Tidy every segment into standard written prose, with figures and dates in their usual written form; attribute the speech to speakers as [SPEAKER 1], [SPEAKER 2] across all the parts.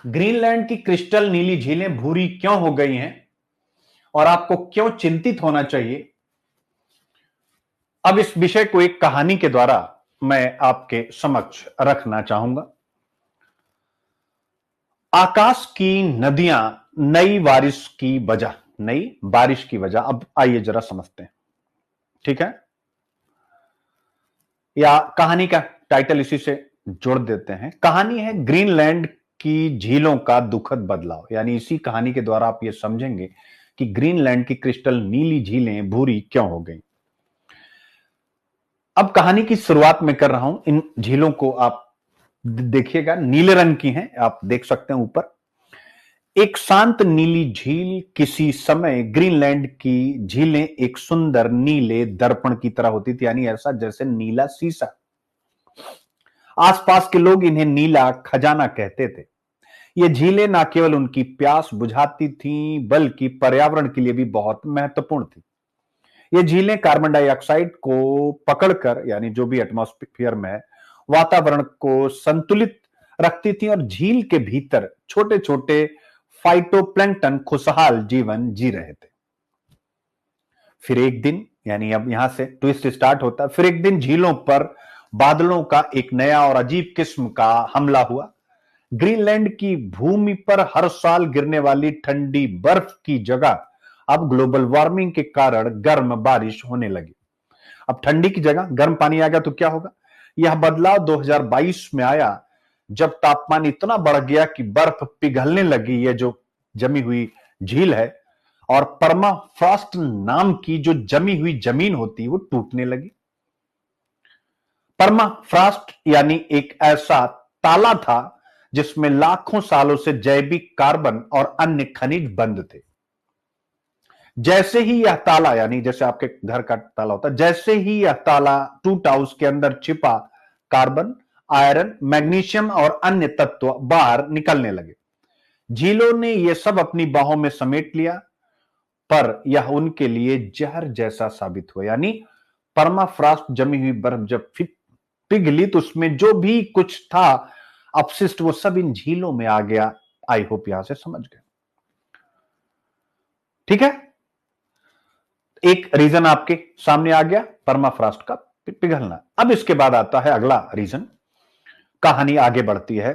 [SPEAKER 1] Greenland की crystal नीली झीलें भूरी क्यों हो गई हैं और आपको क्यों चिंतित होना चाहिए। अब इस विषय को एक कहानी के द्वारा मैं आपके समक्ष रखना चाहूंगा। आकाश की नदियां नई बारिश की वजह अब आइए जरा समझते हैं। ठीक है, या कहानी का टाइटल इसी से जोड़ देते हैं। कहानी है ग्रीनलैंड की झीलों का दुखद बदलाव। यानी इसी कहानी के द्वारा आप ये समझेंगे कि ग्रीनलैंड की क्रिस्टल नीली झीलें भूरी क्यों हो गई। अब कहानी की शुरुआत में कर रहा हूं। इन झीलों को आप देखिएगा, नीले रंग की हैं, आप देख सकते हैं ऊपर। एक शांत नीली झील। किसी समय ग्रीनलैंड की झीलें एक सुंदर नीले दर्पण की तरह होती थी, यानी ऐसा जैसे नीला शीशा। आसपास के लोग इन्हें नीला खजाना कहते थे। ये झीलें न केवल उनकी प्यास बुझाती थीं, बल्कि पर्यावरण के लिए भी बहुत महत्वपूर्ण थी। ये झीलें कार्बन डाइऑक्साइड को पकड़कर, यानी जो भी एटमॉस्फेयर में है, वातावरण को संतुलित रखती थी और झील के भीतर छोटे छोटे फाइटोप्लैंक्टन खुशहाल जीवन जी रहे थे। फिर एक दिन, यानी अब यहां से ट्विस्ट स्टार्ट होता है। फिर एक दिन झीलों पर बादलों का एक नया और अजीब किस्म का हमला हुआ। ग्रीनलैंड की भूमि पर हर साल गिरने वाली ठंडी बर्फ की जगह अब ग्लोबल वार्मिंग के कारण गर्म बारिश होने लगी। अब ठंडी की जगह गर्म पानी आ गया तो क्या होगा। यह बदलाव 2022 में आया, जब तापमान इतना बढ़ गया कि बर्फ पिघलने लगी। यह जो जमी हुई झील है और परमाफ्रॉस्ट नाम की जो जमी हुई जमीन होती है वो टूटने लगी। परमाफ्रॉस्ट यानी एक ऐसा ताला था जिसमें लाखों सालों से जैविक कार्बन और अन्य खनिज बंद थे। जैसे ही यह ताला, यानी जैसे आपके घर का ताला होता है, जैसे ही यह ताला टूटा, उसके अंदर छिपा कार्बन, आयरन, मैग्नीशियम और अन्य तत्व बाहर निकलने लगे। झीलों ने यह सब अपनी बाहों में समेट लिया, पर यह उनके लिए जहर जैसा साबित हुआ। यानी परमाफ्रॉस्ट जमी हुई बर्फ जब पिघली तो उसमें जो भी कुछ था अपशिष्ट, वो सब इन झीलों में आ गया। आई होप यहां से समझ गए। ठीक है, एक रीजन आपके सामने आ गया, परमाफ्रॉस्ट का पिघलना। अब इसके बाद आता है अगला रीजन। कहानी आगे बढ़ती है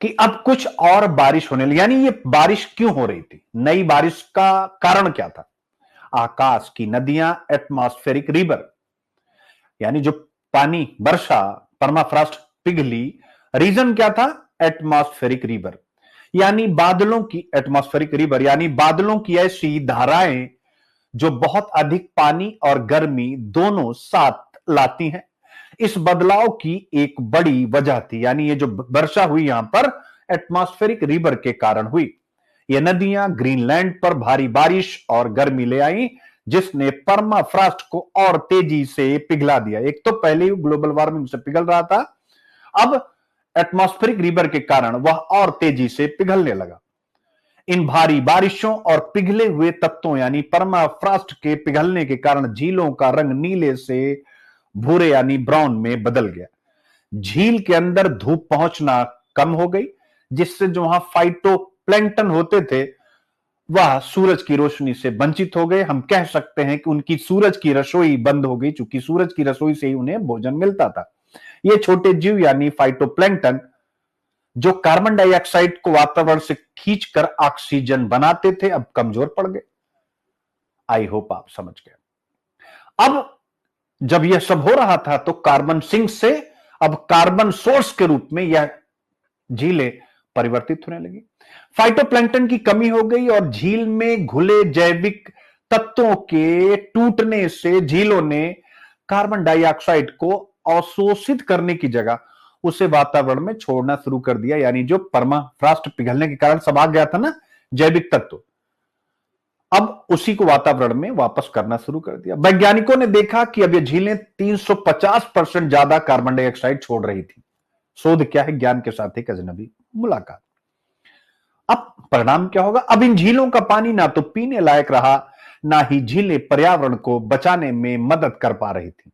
[SPEAKER 1] कि अब कुछ और बारिश होने लगी। यानी ये बारिश क्यों हो रही थी, नई बारिश का कारण क्या था। आकाश की नदियां, एटमॉस्फेरिक रिवर, यानी जो पानी, वर्षा, परमाफ्रॉस्ट पिघली। रीजन क्या था, एटमॉस्फेरिक रिवर, यानी बादलों की, एटमॉस्फेरिक रिवर यानी बादलों की ऐसी धाराएं जो बहुत अधिक पानी और गर्मी दोनों साथ लाती हैं। इस बदलाव की एक बड़ी वजह थी, यानी ये जो वर्षा हुई यहां पर एटमॉस्फेरिक रिवर के कारण हुई। ये नदियां ग्रीनलैंड पर भारी बारिश और गर्मी ले आई, जिसने परमाफ्रॉस्ट को और तेजी से पिघला दिया। एक तो पहले ही ग्लोबल वार्मिंग से पिघल रहा था, अब एटमॉस्फेरिक रिवर के कारण वह और तेजी से पिघलने लगा। इन भारी बारिशों और पिघले हुए तत्वों यानी परमाफ्रॉस्ट के पिघलने के कारण झीलों का रंग नीले से भूरे यानी ब्राउन में बदल गया। झील के अंदर धूप पहुंचना कम हो गई, जिससे जो वहां फाइटोप्लैंक्टन होते थे वह सूरज की रोशनी से वंचित हो गए। हम कह सकते हैं कि उनकी सूरज की रसोई बंद हो गई, चूंकि सूरज की रसोई से ही उन्हें भोजन मिलता था। ये छोटे जीव यानी फाइटोप्लैंक्टन जो कार्बन डाइऑक्साइड को वातावरण से खींचकर ऑक्सीजन बनाते थे, अब कमजोर पड़ गए। आई होप आप समझ गए। अब जब यह सब हो रहा था तो कार्बन सिंक से अब कार्बन सोर्स के रूप में यह झीलें परिवर्तित होने लगी। फाइटोप्लैंक्टन की कमी हो गई और झील में घुले जैविक तत्वों के टूटने से झीलों ने कार्बन डाइऑक्साइड को अवशोषित करने की जगह उसे वातावरण में छोड़ना शुरू कर दिया। यानी जो परमाफ्रॉस्ट पिघलने के कारण सब आ गया था ना जैविक तत्व, अब उसी को वातावरण में वापस करना शुरू कर दिया। वैज्ञानिकों ने देखा कि अब ये झीलें 350% ज्यादा कार्बन डाइऑक्साइड छोड़ रही थी। शोध क्या है, ज्ञान के साथ एक अजनबी मुलाकात। अब परिणाम क्या होगा, अब इन झीलों का पानी ना तो पीने लायक रहा, ना ही झीलें पर्यावरण को बचाने में मदद कर पा रही थी।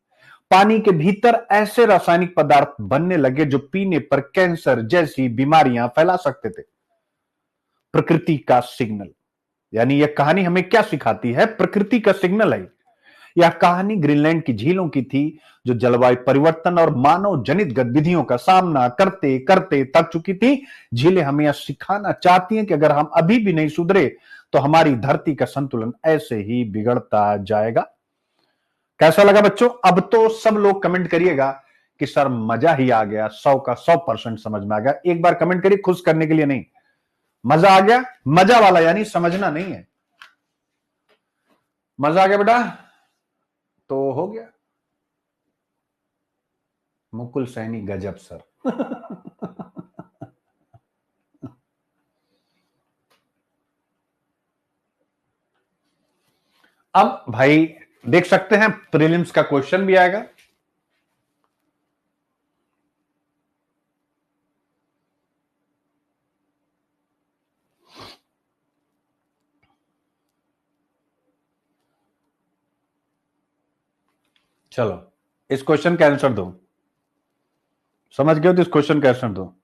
[SPEAKER 1] पानी के भीतर ऐसे रासायनिक पदार्थ बनने लगे जो पीने पर कैंसर जैसी बीमारियां फैला सकते थे। प्रकृति का सिग्नल, यानी यह कहानी हमें क्या सिखाती है? प्रकृति का सिग्नल है। यह कहानी ग्रीनलैंड की झीलों की थी, जो जलवायु परिवर्तन और मानव जनित गतिविधियों का सामना करते करते थक चुकी थी। झीलें हमें यह सिखाना चाहती हैं कि अगर हम अभी भी नहीं सुधरे तो हमारी धरती का संतुलन ऐसे ही बिगड़ता जाएगा। कैसा लगा बच्चों? अब तो सब लोग कमेंट करिएगा कि सर मजा ही आ गया, 100 का 100% समझ में आ गया। एक बार कमेंट करिए, खुश करने के लिए नहीं, मजा आ गया, मजा वाला, यानी समझना नहीं है। मजा आ गया बेटा तो हो गया। मुकुल सैनी गजब सर। अब भाई देख सकते हैं प्रीलिम्स का क्वेश्चन भी आएगा। चलो इस क्वेश्चन का आंसर दो। समझ गए हो तो इस क्वेश्चन का आंसर दो।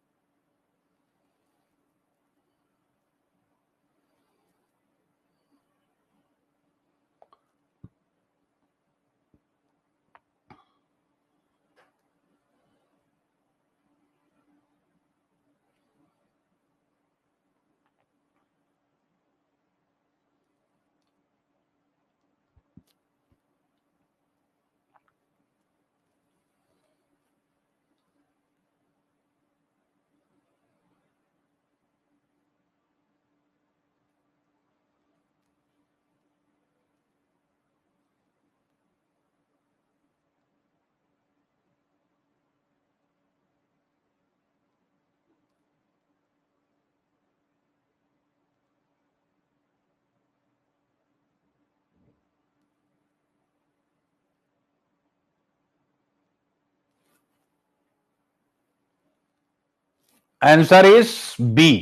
[SPEAKER 1] Answer is B.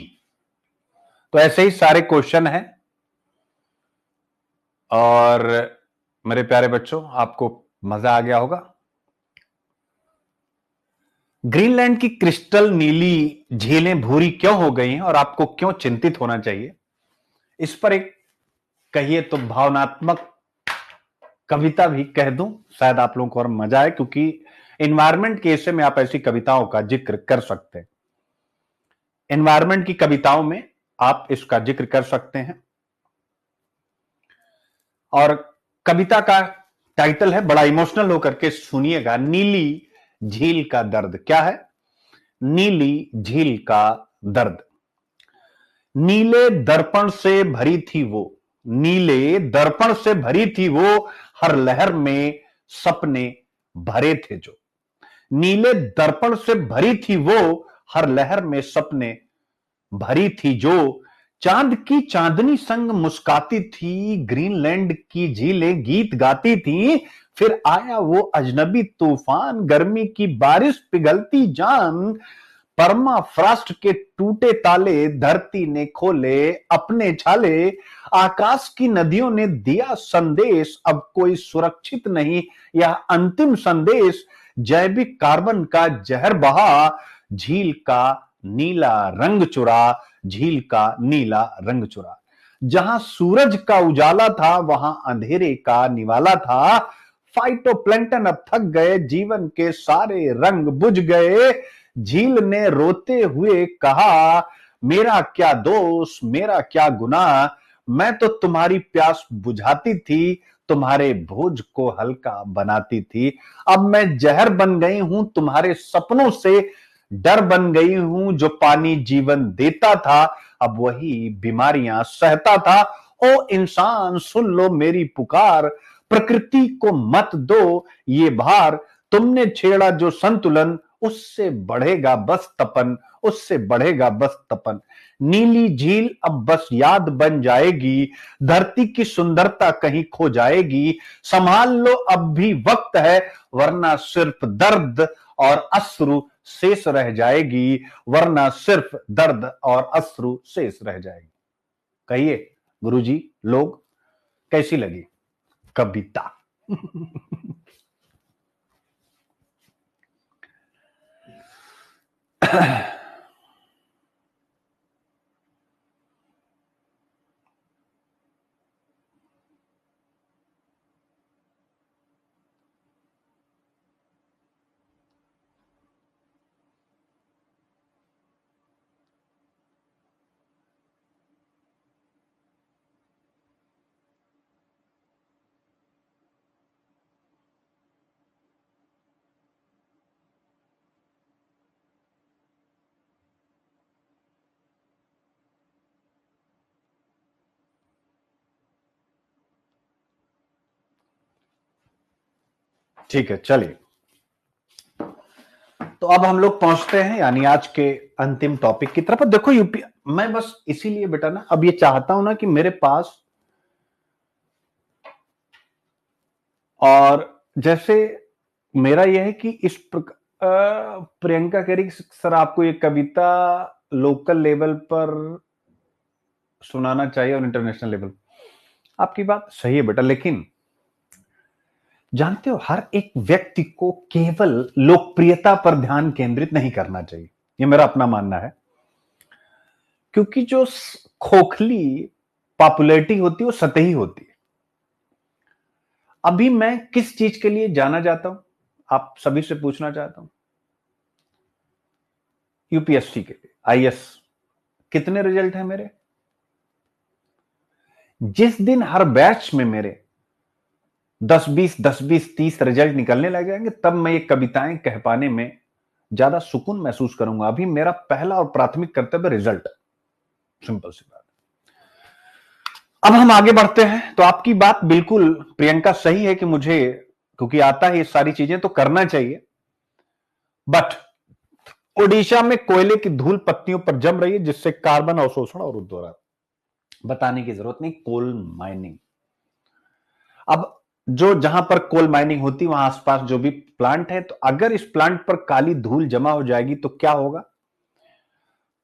[SPEAKER 1] तो ऐसे ही सारे क्वेश्चन हैं। और मेरे प्यारे बच्चों, आपको मजा आ गया होगा। ग्रीनलैंड की क्रिस्टल नीली झीलें भूरी क्यों हो गई हैं और आपको क्यों चिंतित होना चाहिए, इस पर एक कहिए तो भावनात्मक कविता भी कह दूं, शायद आप लोगों को और मजा आए, क्योंकि एनवायरमेंट के हिस्से में आप ऐसी कविताओं का जिक्र कर सकते हैं। एनवायरमेंट की कविताओं में आप इसका जिक्र कर सकते हैं। और कविता का टाइटल है, बड़ा इमोशनल होकर के सुनिएगा, नीली झील का दर्द। क्या है? नीली झील का दर्द। नीले दर्पण से भरी थी वो, नीले दर्पण से भरी थी वो, हर लहर में सपने भरे थे जो। नीले दर्पण से भरी थी वो, हर लहर में सपने भरी थी जो। चांद की चांदनी संग मुस्काती थी, ग्रीनलैंड की झीलें गीत गाती थी। फिर आया वो अजनबी तूफान, गर्मी की बारिश पिघलती जान। परमाफ्रॉस्ट के टूटे ताले, धरती ने खोले अपने छाले। आकाश की नदियों ने दिया संदेश, अब कोई सुरक्षित नहीं यह अंतिम संदेश। जैविक कार्बन का जहर बहा, झील का नीला रंग चुरा, झील का नीला रंग चुरा। जहां सूरज का उजाला था वहां अंधेरे का निवाला था। फाइटोप्लैंक्टन अब थक गए, जीवन के सारे रंग बुझ गए। झील ने रोते हुए कहा, मेरा क्या दोष, मेरा क्या गुनाह, मैं तो तुम्हारी प्यास बुझाती थी, तुम्हारे बोझ को हल्का बनाती थी। अब मैं जहर बन गई हूं तुम्हारे सपनों से, डर बन गई हूं जो पानी जीवन देता था, अब वही बीमारियां सहता था। ओ इंसान सुन लो मेरी पुकार, प्रकृति को मत दो ये भार। तुमने छेड़ा जो संतुलन, उससे बढ़ेगा बस तपन, उससे बढ़ेगा बस तपन। नीली झील अब बस याद बन जाएगी, धरती की सुंदरता कहीं खो जाएगी। संभाल लो अब भी वक्त है, वरना सिर्फ दर्द और अश्रु शेष रह जाएगी, वरना सिर्फ दर्द और अश्रु शेष रह जाएगी। कहिए गुरुजी लोग, कैसी लगी कविता? ठीक है, चलिए, तो अब हम लोग पहुंचते हैं यानी आज के अंतिम टॉपिक की तरफ। देखो यूपी, मैं बस इसीलिए बेटा ना अब ये चाहता हूं ना कि मेरे पास, और जैसे मेरा यह है कि प्रियंका कह रही कि सर आपको ये कविता लोकल लेवल पर सुनाना चाहिए और इंटरनेशनल लेवल। आपकी बात सही है बेटा, लेकिन जानते हो हर एक व्यक्ति को केवल लोकप्रियता पर ध्यान केंद्रित नहीं करना चाहिए, ये मेरा अपना मानना है। क्योंकि जो खोखली पॉपुलैरिटी होती है वो सतही होती है। अभी मैं किस चीज के लिए जाना जाता हूं, आप सभी से पूछना चाहता हूं। यूपीएससी के लिए, आईएएस। कितने रिजल्ट हैं मेरे? जिस दिन हर बैच में मेरे 10-20 10-20 30 रिजल्ट निकलने लग जाएंगे, तब मैं ये कविताएं कह पाने में ज्यादा सुकून महसूस करूंगा। अभी मेरा पहला और प्राथमिक कर्तव्य रिजल्ट है, सिंपल सी बात। अब हम आगे बढ़ते हैं। तो आपकी बात बिल्कुल प्रियंका सही है कि मुझे, क्योंकि आता है ये सारी चीजें, तो करना चाहिए। बट ओडिशा में कोयले की धूल पत्तियों पर जम रही है, जिससे कार्बन अवशोषण और उद्दोलन, बताने की जरूरत नहीं, कोल माइनिंग। अब जो जहां पर कोल माइनिंग होती है वहां आसपास जो भी प्लांट है, तो अगर इस प्लांट पर काली धूल जमा हो जाएगी तो क्या होगा?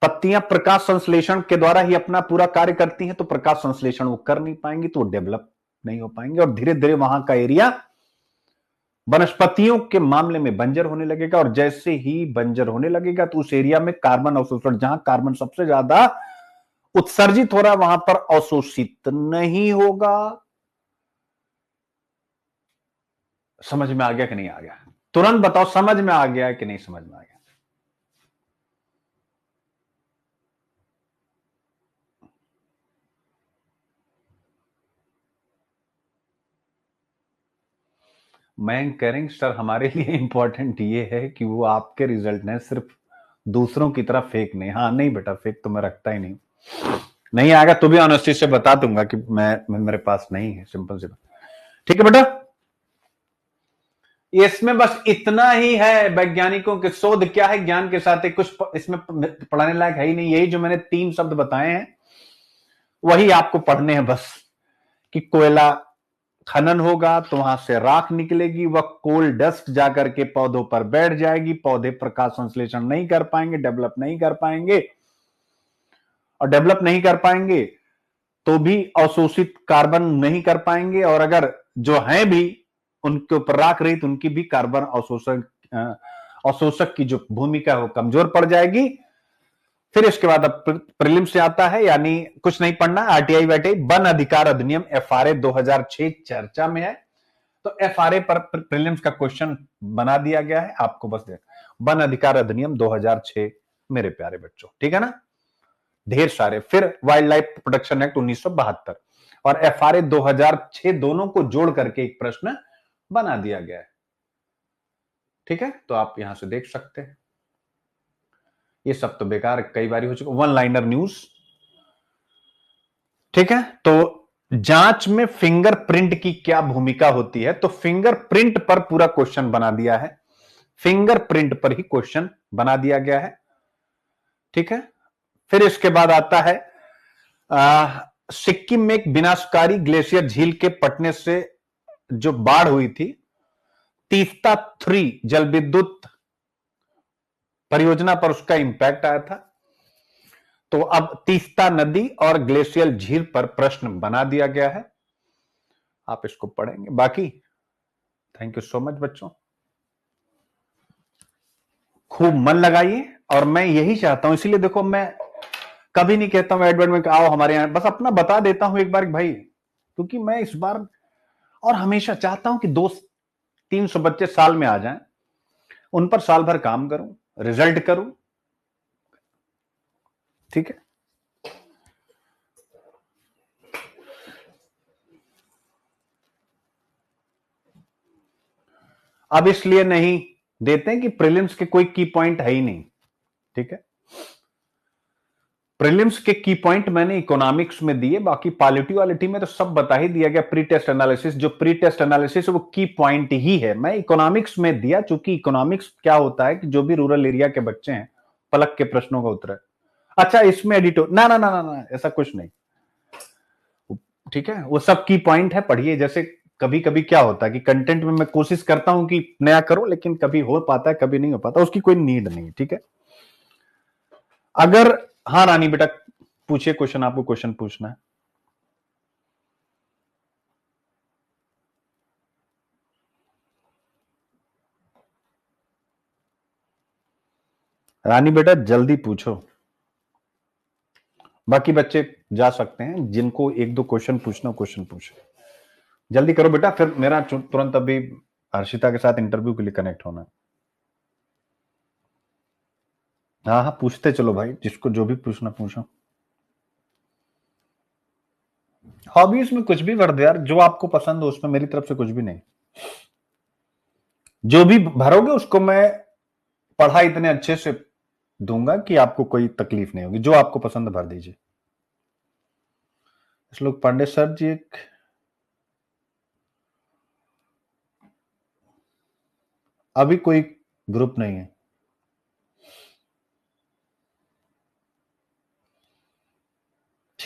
[SPEAKER 1] पत्तियां प्रकाश संश्लेषण के द्वारा ही अपना पूरा कार्य करती हैं, तो प्रकाश संश्लेषण वो कर नहीं पाएंगी, तो वो डेवलप नहीं हो पाएंगे, और धीरे धीरे वहां का एरिया वनस्पतियों के मामले में बंजर होने लगेगा। और जैसे ही बंजर होने लगेगा तो उस एरिया में कार्बन अवशोषण, जहां कार्बन सबसे ज्यादा उत्सर्जित हो रहा है, वहां पर अवशोषित नहीं होगा। समझ में आ गया कि नहीं आ गया? तुरंत बताओ, समझ में आ गया कि नहीं समझ में आ गया? मैं कह रही सर हमारे लिए इंपॉर्टेंट ये है कि वो आपके रिजल्ट ने सिर्फ दूसरों की तरफ फेक नहीं। हाँ नहीं बेटा, फेक तो मैं रखता ही नहीं। नहीं आएगा तो भी ऑनेस्टी से बता दूंगा कि मैं मेरे पास नहीं है, सिंपल सी बात। ठीक है बेटा, इसमें बस इतना ही है। वैज्ञानिकों के शोध क्या है, ज्ञान के साथ एक कुछ इसमें पढ़ाने लायक है ही नहीं। यही जो मैंने 3 शब्द बताए हैं वही आपको पढ़ने हैं बस, कि कोयला खनन होगा तो वहां से राख निकलेगी, वह कोल डस्ट जाकर के पौधों पर बैठ जाएगी, पौधे प्रकाश संश्लेषण नहीं कर पाएंगे, डेवलप नहीं कर पाएंगे, और डेवलप नहीं कर पाएंगे तो भी अवशोषित कार्बन नहीं कर पाएंगे, और अगर जो है भी उनके ऊपर राख रही तो उनकी भी कार्बन अवशोषक की जो भूमिका है वो कमजोर पड़ जाएगी। फिर इसके बाद अब प्रीलिम से आता है, यानी कुछ नहीं पढ़ना, आरटीआई वाईटीआई वन अधिकार अधिनियम एफआरए 2006 चर्चा में है। तो एफआरए पर प्रीलिम्स का क्वेश्चन बना दिया गया है, आपको बस देखना वन अधिकार अधिनियम 2006 मेरे प्यारे बच्चों, ठीक है ना। ढेर सारे, फिर वाइल्ड लाइफ प्रोटेक्शन एक्ट 1972 और एफआरए 2006 दोनों को जोड़ करके एक प्रश्न बना दिया गया है। ठीक है, तो आप यहां से देख सकते हैं। ये सब तो बेकार कई बार हो चुका, वन लाइनर न्यूज। ठीक है, तो जांच में फिंगरप्रिंट की क्या भूमिका होती है, तो फिंगरप्रिंट पर पूरा क्वेश्चन बना दिया है, फिंगरप्रिंट पर ही क्वेश्चन बना दिया गया है। ठीक है, फिर इसके बाद आता है सिक्किम में एक विनाशकारी ग्लेशियर झील के फटने से जो बाढ़ हुई थी, तीस्ता 3 जल विद्युत परियोजना पर उसका इंपैक्ट आया था। तो अब तीस्ता नदी और ग्लेशियल झील पर प्रश्न बना दिया गया है, आप इसको पढ़ेंगे। बाकी थैंक यू सो मच बच्चों, खूब मन लगाइए और मैं यही चाहता हूं, इसीलिए देखो मैं कभी नहीं कहता हूं एडवर्ड में आओ हमारे यहां, बस अपना बता देता हूं एक बार भाई, क्योंकि मैं इस बार और हमेशा चाहता हूं कि 200-300 बच्चे साल में आ जाएं, उन पर साल भर काम करूं, रिजल्ट करूं। ठीक है, अब इसलिए नहीं देते हैं कि प्रीलिम्स के कोई की पॉइंट है ही नहीं। ठीक है, प्रीलिम्स के की पॉइंट मैंने इकोनॉमिक्स में दिए, बाकी पॉलिटी वालिटी में तो सब बता ही दिया गया। प्री टेस्ट एनालिसिस, जो प्री टेस्ट एनालिसिस वो की पॉइंट ही है, मैं इकोनॉमिक्स में दिया, चूंकि इकोनॉमिक्स क्या होता है कि जो भी रूरल एरिया के बच्चे हैं पलक के प्रश्नों का उत्तर है। अच्छा, इसमें एडिटो ना ना ना ना ना ऐसा कुछ नहीं। ठीक है, वो सब की पॉइंट है, पढ़िए। जैसे कभी कभी क्या होता है कि कंटेंट में मैं कोशिश करता हूं कि नया करूं, लेकिन कभी हो पाता है कभी नहीं हो पाता, उसकी कोई नीड नहीं। ठीक है, अगर हाँ रानी बेटा पूछिए क्वेश्चन, आपको क्वेश्चन पूछना है। रानी बेटा जल्दी पूछो, बाकी बच्चे जा सकते हैं, जिनको एक दो क्वेश्चन पूछना क्वेश्चन पूछे। जल्दी करो बेटा, फिर मेरा तुरंत अभी हर्षिता के साथ इंटरव्यू के लिए कनेक्ट होना है। हाँ हाँ पूछते चलो भाई, जिसको जो भी पूछना पूछो। हॉबीज में कुछ भी भर दो यार, जो आपको पसंद हो उसमें, मेरी तरफ से कुछ भी नहीं। जो भी भरोगे उसको मैं पढ़ाई इतने अच्छे से दूंगा कि आपको कोई तकलीफ नहीं होगी। जो आपको पसंद भर दीजिए। श्लोक पांडे सर जी, एक अभी कोई ग्रुप नहीं है।